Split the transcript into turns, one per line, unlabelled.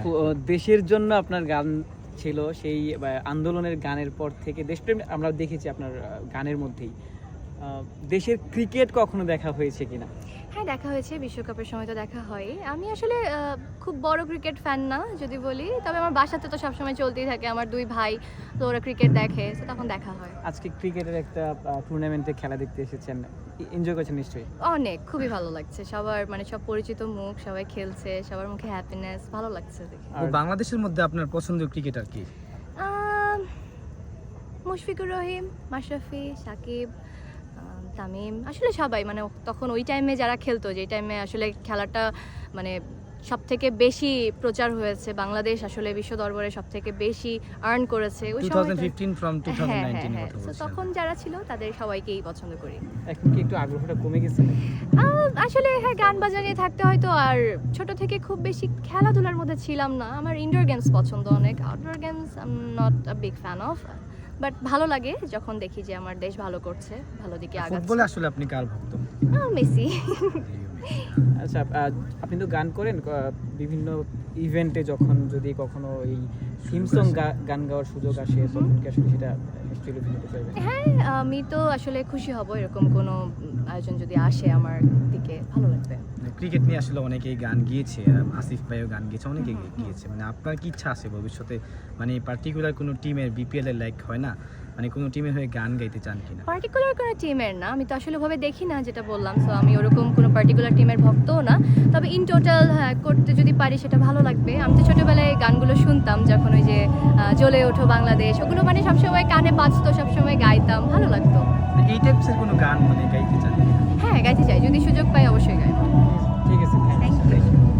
আপু দেশের জন্য আপনার গান ছিল সেই আন্দোলনের গানের পর থেকে দেশপ্রেম আমরা দেখেছি আপনার গানের মধ্যেই। দেশের ক্রিকেট কখনো দেখা হয়েছে কিনা?
হ্যাঁ, দেখা হয়েছে, বিশ্বকাপের সময় তো দেখা হয়। আমি আসলে খুব বড় ক্রিকেট ফ্যান না যদি বলি, তবে আমার বাসাতে তো সবসময় চলতেই থাকে, আমার 2 ভাই তো ওরা ক্রিকেট দেখে, তো তখন দেখা হয়।
আজকে ক্রিকেটের একটা টুর্নামেন্টে খেলা দেখতে এসেছেন, এনজয় করেছেন নিশ্চয়ই?
অনেক, খুবই ভালো লাগছে। সবার মানে সব পরিচিত মুখ, সবাই খেলছে, সবার মুখে হ্যাপিনেস, ভালো লাগছে দেখে।
আর বাংলাদেশের মধ্যে আপনার পছন্দের ক্রিকেটার কি?
আম, মুশফিকুর রহিম, মাশরাফি, সাকিব, তামিম, আসলে সবাই মানে তখন ওই টাইমে যারা খেলতো, যে টাইমে আসলে খেলাটা মানে সব থেকে বেশি প্রচার হয়েছে, বাংলাদেশ আসলে বিশ্ব দরবারে সব থেকে বেশি আর্ন করেছে ওই সময়।
2015 from 2019 এর কথা
তো
বলছেন।
তখন যারা ছিল তাদের সবাইকেই পছন্দ করি।
এখন কি একটু আগ্রহটা কমে গেছে?
আসলে হ্যাঁ, গান বাজানিয়ে থাকতে হয়তো, আর ছোট থেকে খুব বেশি খেলাধুলার মধ্যে ছিলাম না। আমার ইনডোর গেমস পছন্দ অনেক, outdoor games I am not a big fan of, but ভালো লাগে যখন দেখি যে আমার দেশ ভালো করছে, ভালো দিকে আগাচ্ছে।
ফুটবলে আসলে আপনি কার ভক্ত?
মেসি।
আচ্ছা, আপনি তো গান করেন, বিভিন্ন ইভেন্টে যখন যদি কখনো এই থিম সং গান গাওয়ার সুযোগ আসে তখন কি আসলে সেটা নিশ্চয়ই লুফে নিতে চাইবেন?
হ্যাঁ, আমি তো আসলে খুশি হব এরকম কোনো আয়োজন যদি আসে আমার দিকে, ভালো লাগবে।
ক্রিকেট নিয়ে আসলে অনেকেই গান গিয়েছে, আসিফ ভাইও গান গিয়েছে, অনেকে গিয়েছে। মানে আপনার কি ইচ্ছা আছে ভবিষ্যতে, মানে পার্টিকুলার কোনো টিমের বিপিএল এর লাইক হয় না, মানে কোনো টিমের হয়ে গান গাইতে চান কিনা?
পার্টিকুলার কোনো টিমের না, আমি তো আসলে ভাবে দেখি না, যেটা বললাম। সো আমি ওরকম কোনো পার্টিকুলার টিমের ভক্তও না, তবে ইন টোটাল হ্যাঁ করতে যদি পারি সেটা ভালো লাগবে। আমি তো ছোটোবেলায় গানগুলো শুনতাম, যখন ওই যে জ্বলে ওঠো বাংলাদেশ, ওগুলো মানে সবসময় কানে বাজতো, সবসময় গাইতাম, ভালো লাগতো।
এই টাইপসের কোনো গান মানে গাইতে চান?
হ্যাঁ, গাইতে চাই, যদি সুযোগ পাই অবশ্যই গাইবো।